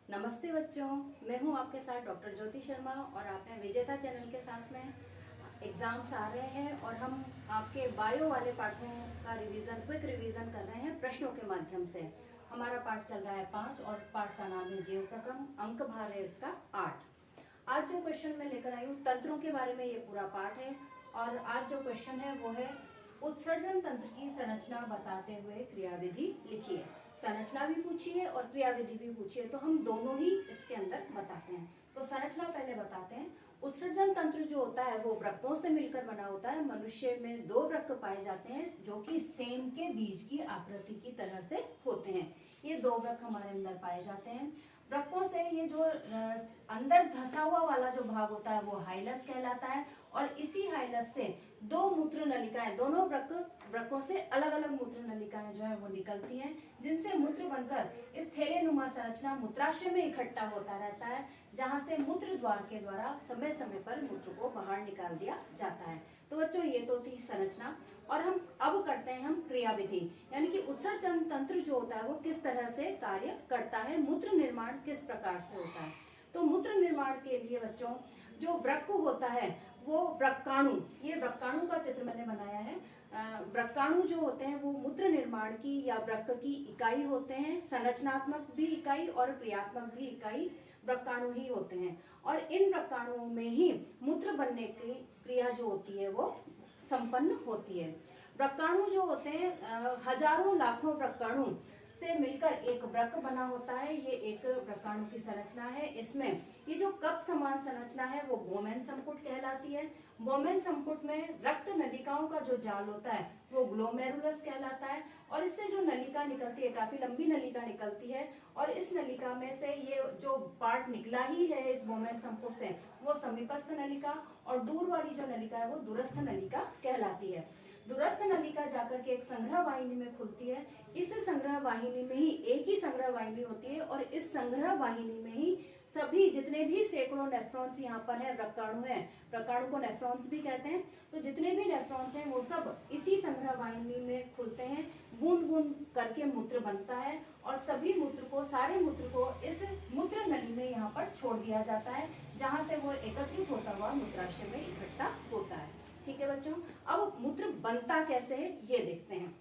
नमस्ते बच्चों, मैं हूं आपके साथ डॉक्टर ज्योति शर्मा और आप हैं विजेता चैनल के साथ में। एग्ज़ाम्स आ रहे हैं और हम आपके बायो वाले पाठों का क्विक रिवीजन कर रहे हैं प्रश्नों के माध्यम से। हमारा पाठ चल रहा है 5 और पाठ का नाम है जीव प्रक्रम। अंक भार है इसका 8। आज जो क्वेश्चन मैं लेकर आई हूँ तंत्रों के बारे में, ये पूरा पाठ है। और आज जो क्वेश्चन है वो है उत्सर्जन तंत्र की संरचना बताते हुए क्रियाविधि लिखिए। संरचना भी पूछी है और क्रियाविधि भी पूछी है, तो हम दोनों ही इसके अंदर बताते हैं। तो संरचना पहले बताते हैं। उत्सर्जन तंत्र जो होता है वो वृक्कों से मिलकर बना होता है। मनुष्य में 2 वृक्क पाए जाते हैं जो कि सेम के बीज की आकृति की तरह से होते हैं। ये 2 वृक्क हमारे अंदर पाए जाते हैं। वृक्कों से ये जो अंदर धसा हुआ वाला जो भाग होता है वो हाइलस कहलाता है। और इसी हाइलस से 2 मूत्र नलिकाएं, दोनों वृक्कों से अलग अलग मूत्र नलिकाएं जो है वो निकलती हैं, जिनसे मूत्र बनकर इस थैलेनुमा संरचना मूत्राशय में इकट्ठा होता रहता है, जहां से मूत्र द्वार के द्वारा समय समय पर मूत्र को बाहर निकाल दिया जाता है। तो बच्चों ये तो थी संरचना। और हम अब करते हैं हम क्रियाविधि, यानी कि उत्सर्जन तंत्र जो होता है वो किस तरह से कार्य करता है, मूत्र निर्माण किस प्रकार से होता है। तो मूत्र निर्माण के लिए बच्चों जो वृक्क होता है वो वृक्काणु, ये वृक्काणु का चित्र मैंने बनाया है। वृक्काणु जो होते हैं वो मूत्र निर्माण की या वृक्क की इकाई होते हैं। संरचनात्मक भी इकाई और क्रियात्मक भी इकाई वृक्काणु ही होते हैं। और इन वृक्काणुओं में ही मूत्र बनने की क्रिया जो होती है वो संपन्न होती है। वृक्काणु जो होते हैं हजारों लाखों वृक्काणु से मिलकर एक वृक्क बना होता है। ये एक वृक्काणु की संरचना है। इसमें ये जो कप समान संरचना है वो बोमेन संपुट कहलाती है। बोमेन संपुट में रक्त नलिकाओं का जो जाल होता है वो ग्लोमेरुलस कहलाता है। और इससे जो नलिका निकलती है, काफी लंबी नलिका निकलती है, और इस नलिका में से ये जो पार्ट निकला ही है इस बोमेन संपुट से वो समीपस्थ नलिका, और दूर वाली जो नलिका है वो दूरस्थ नलिका कहलाती है। दूरस्थ नलिका जाकर के एक संग्रह वाहिनी में खुलती है। इस संग्रह वाहिनी में ही एक ही संग्रह वाहिनी होती है, और इस संग्रह वाहिनी में ही सभी जितने भी सैकड़ों नेफ्रॉन्स यहाँ पर है, वृक्काणु है, वृक्काणु को नेफ्रॉन्स भी कहते हैं, तो जितने भी नेफ्रॉन्स हैं वो सब इसी संग्रह वाहिनी में खुलते हैं। बूंद बूंद करके मूत्र बनता है और सभी मूत्र को, सारे मूत्र को इस मूत्र नली में यहाँ पर छोड़ दिया जाता है, जहाँ से वो एकत्रित होता हुआ मूत्राशय में इकट्ठा होता है। ठीक है बच्चों, अब मूत्र बनता कैसे है ये देखते हैं।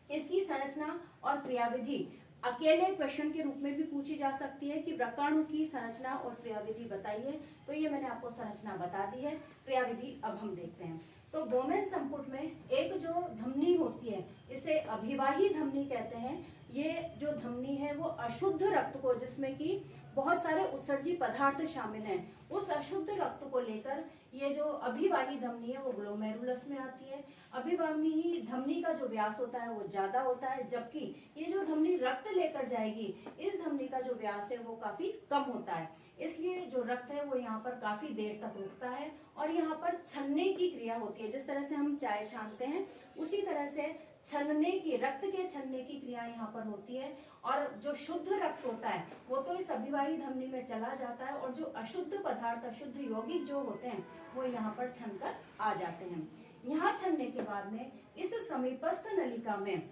इसकी संरचना और क्रियाविधि अकेले क्वेश्चन के रूप में भी पूछी जा सकती है कि वृक्काणु की संरचना और क्रियाविधि बताइए। तो ये मैंने आपको संरचना बता दी है। क्रियाविधि अब हम देखते हैं। तो बोमेन संपुट में एक जो धमनी होती है इसे अभिवाही धमनी कहते हैं। ये जो धमनी है वो अशुद्ध रक्त को, जिसमें कि बहुत सारे उत्सर्जी पदार्थ शामिल हैं, उस अशुद्ध रक्त को लेकर ये जो अभिवाही धमनी है वो ग्लोमेरुलस में आती है। अभिवाही धमनी का जो व्यास होता है वो ज्यादा होता है, जबकि ये जो धमनी रक्त लेकर जाएगी इस धमनी का जो व्यास है वो काफी कम होता है। इसलिए जो रक्त है वो यहाँ पर काफी देर तक रुकता है और यहाँ पर छनने की क्रिया होती है। जिस तरह से हम चाय छानते हैं उसी तरह से छनने की, रक्त के छनने की क्रिया यहाँ पर होती है। और जो शुद्ध रक्त होता है वो तो इस अभिवाही धमनी में चला जाता है, और जो अशुद्ध पदार्थ, अशुद्ध यौगिक जो होते हैं वो यहाँ पर छनकर आ जाते हैं। यहाँ छनने के बाद में इस समीपस्थ नलिका में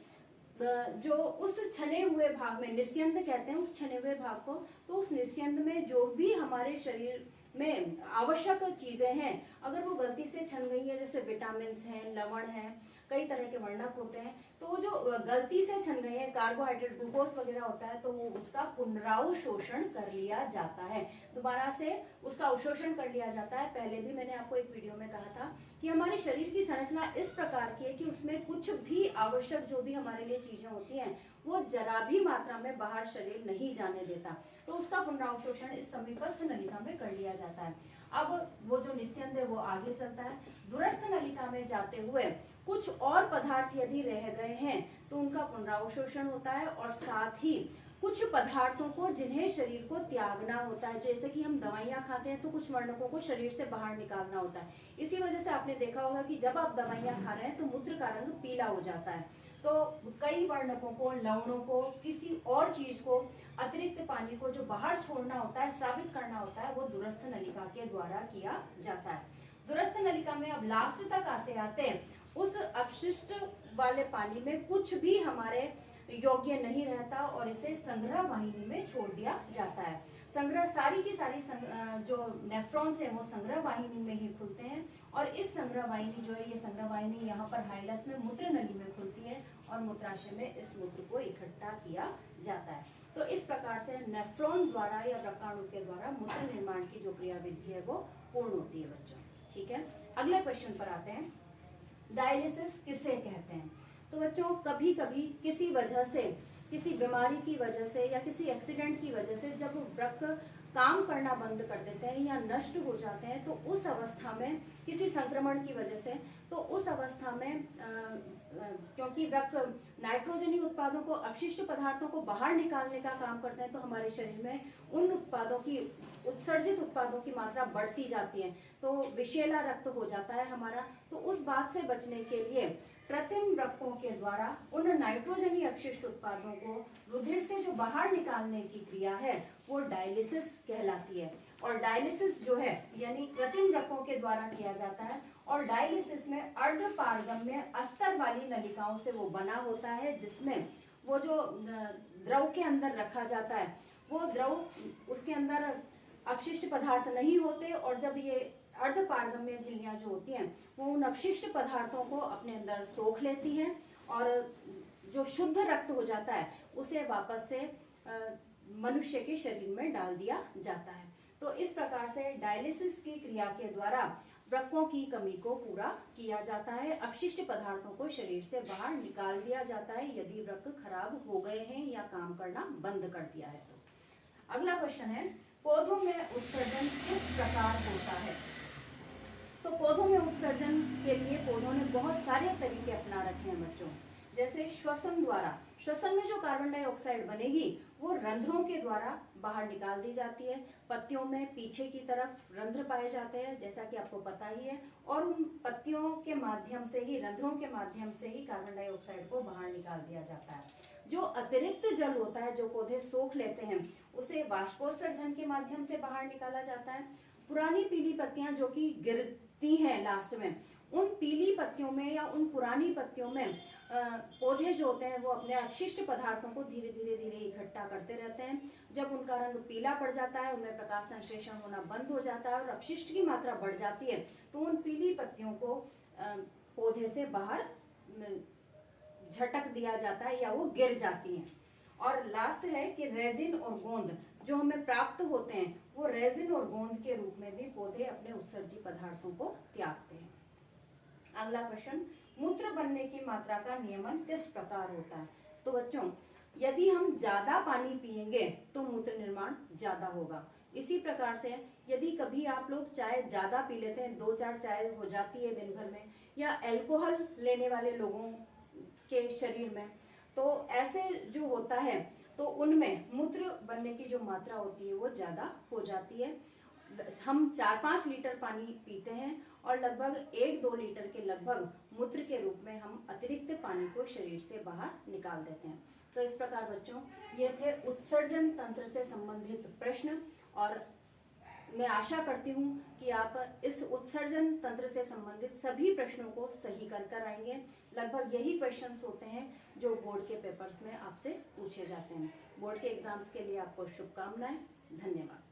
जो उस छने हुए भाग में, निस्यंद कहते हैं उस छने हुए भाग को, तो उस निस्यंद में जो भी हमारे शरीर में आवश्यक चीजें हैं अगर वो गलती से छन गई है, जैसे विटामिन हैं, लवण है, कई तरह के वर्णक होते हैं, तो वो जो गलती से छन गए हैं, कार्बोहाइड्रेट, ग्लूकोज वगैरह होता है, तो वो उसका पुनरावशोषण कर लिया जाता है, दोबारा से उसका अवशोषण कर लिया जाता है। पहले भी मैंने आपको एक वीडियो में कहा था कि हमारे शरीर की संरचना इस प्रकार की है कि उसमें कुछ भी आवश्यक जो भी हमारे लिए चीजें होती हैं वो जरा भी मात्रा में बाहर शरीर नहीं जाने देता, तो उसका पुनरावशोषण इस समीपस्थ नलिका में कर लिया जाता है। अब वो जो निस्यंद है वो आगे चलता है। दूरस्थ नलिका में जाते हुए कुछ और पदार्थ यदि रह गए हैं तो उनका पुनरावशोषण होता है, और साथ ही कुछ पदार्थों को जिन्हें शरीर को त्यागना होता है, जैसे कि हम दवाइयां खाते हैं तो कुछ वर्णकों को शरीर से बाहर निकालना होता है। इसी वजह से आपने देखा होगा कि जब आप दवाइयां खा रहे हैं तो मूत्र का रंग पीला हो जाता है। तो कई वर्णकों को, लवणों को, किसी और चीज को, अतिरिक्त पानी को जो बाहर छोड़ना होता है, स्रावित करना होता है, वो दूरस्थ नलिका के द्वारा किया जाता है। दूरस्थ नलिका में अब लास्ट तक आते आते उस अपशिष्ट वाले पानी में कुछ भी हमारे योग्य नहीं रहता और इसे संग्रह वाहिनी में छोड़ दिया जाता है। संग्रह सारी की सारी जो नेफ्रॉन्स हैं वो संग्रह वाहिनी में ही खुलते हैं और इस संग्रह वाहिनी जो है, ये संग्रह वाहिनी यहाँ पर हाइलस में मूत्र नली में खुलती है और मूत्राशय में इस मूत्र को इकट्ठा किया जाता है। तो इस प्रकार से नेफ्रॉन द्वारा या व्रकाणु के द्वारा मूत्र निर्माण की जो क्रियाविधि है वो पूर्ण होती है बच्चों। ठीक है, अगले क्वेश्चन पर आते हैं। डायलिसिस किसे कहते हैं? तो बच्चों कभी कभी किसी वजह से, किसी बीमारी की वजह से या किसी एक्सीडेंट की वजह से जब वृक्क काम करना बंद कर देते हैं या नष्ट हो जाते हैं, तो उस अवस्था में किसी संक्रमण की वजह से, तो उस अवस्था में क्योंकि वृक्क नाइट्रोजनी उत्पादों को, अपशिष्ट पदार्थों को बाहर निकालने का काम करते हैं, तो हमारे शरीर में उन उत्पादों की, उत्सर्जित उत्पादों की मात्रा बढ़ती जाती है, तो विषैला रक्त हो जाता है हमारा। तो उस बात से बचने के लिए कृत्रिम वृक्कों के द्वारा उन नाइट्रोजनी अपशिष्ट उत्पादों को रुधिर से जो बाहर निकालने की क्रिया है वो डायलिसिस कहलाती है। और डायलिसिस जो है यानी कृत्रिम वृक्कों के द्वारा किया जाता है और डायलिसिस में अर्धपारगम्य अस्तर वाली नलिकाओं से वो बना होता है, जिसमें वो जो द्रव के अंदर रखा जाता है वो द्रव, उसके अंदर अपशिष्ट पदार्थ नहीं होते और जब ये अर्धपारगम्य झिल्लियां जो होती हैं वो उन अपशिष्ट पदार्थों को अपने अंदर सोख लेती हैं और जो शुद्ध रक्त हो जाता है उसे वापस से मनुष्य के शरीर में डाल दिया जाता है। तो इस प्रकार से डायलिसिस की क्रिया के द्वारा वृक्कों की कमी को पूरा किया जाता है, अपशिष्ट पदार्थों को शरीर से बाहर निकाल दिया जाता है यदि वृक्क खराब हो गए हैं या काम करना बंद कर दिया है। तो अगला क्वेश्चन है, पौधों में उत्सर्जन किस प्रकार होता है? तो पौधों में उत्सर्जन के लिए पौधों ने बहुत सारे तरीके अपना रखे हैं बच्चों, जैसे श्वसन द्वारा। श्वसन में जो कार्बन डाइऑक्साइड बनेगी वो रंध्रों के द्वारा बाहर निकाल दी जाती है। पत्तियों में पीछे की तरफ रंध्र पाए जाते हैं जैसा कि आपको पता ही है, और उन पत्तियों के माध्यम से ही, रंध्रों के माध्यम से ही कार्बन डाइऑक्साइड को बाहर निकाल दिया जाता है। जो अतिरिक्त जल होता है जो पौधे सोख लेते हैं उसे वाष्पोत्सर्जन के माध्यम से बाहर निकाला जाता है। पुरानी पीली पत्तियां जो कि गिरती हैं लास्ट में, उन पीली पत्तियों में या उन पुरानी पत्तियों में पौधे जो होते हैं वो अपने अपशिष्ट पदार्थों को धीरे धीरे इकट्ठा करते रहते हैं। जब उनका रंग पीला पड़ जाता है, उनमें प्रकाश संश्लेषण होना बंद हो जाता है और अपशिष्ट की मात्रा बढ़ जाती है, तो उन पीली पत्तियों को पौधे से बाहर झटक दिया जाता है या वो गिर जाती हैं। और लास्ट है कि रेजिन और गोंद जो हमें प्राप्त होते हैं वो रेजिन और गोंद के रूप में भी पौधे अपने उत्सर्जी पदार्थों को त्यागते हैं। अगला क्वेश्चन, मूत्र बनने की मात्रा का नियमन किस प्रकार होता है? तो बच्चों यदि हम ज्यादा पानी पिएंगे तो मूत्र निर्माण ज्यादा होगा। इसी प्रकार से यदि कभी आप लोग चाय ज्यादा पी लेते हैं, 2-4 चाय हो जाती है दिन भर में, या अल्कोहल लेने वाले लोगों के शरीर में, तो ऐसे जो होता है तो उनमें मूत्र बनने की जो मात्रा होती है वो ज्यादा हो जाती है। हम 4-5 लीटर पानी पीते हैं और लगभग 1-2 लीटर के लगभग मूत्र के रूप में हम अतिरिक्त पानी को शरीर से बाहर निकाल देते हैं। तो इस प्रकार बच्चों ये थे उत्सर्जन तंत्र से संबंधित प्रश्न, और मैं आशा करती हूँ कि आप इस उत्सर्जन तंत्र से संबंधित सभी प्रश्नों को सही कर आएंगे। लगभग यही क्वेश्चंस होते हैं जो बोर्ड के पेपर्स में आपसे पूछे जाते हैं। बोर्ड के एग्जाम्स के लिए आपको शुभकामनाएं। धन्यवाद।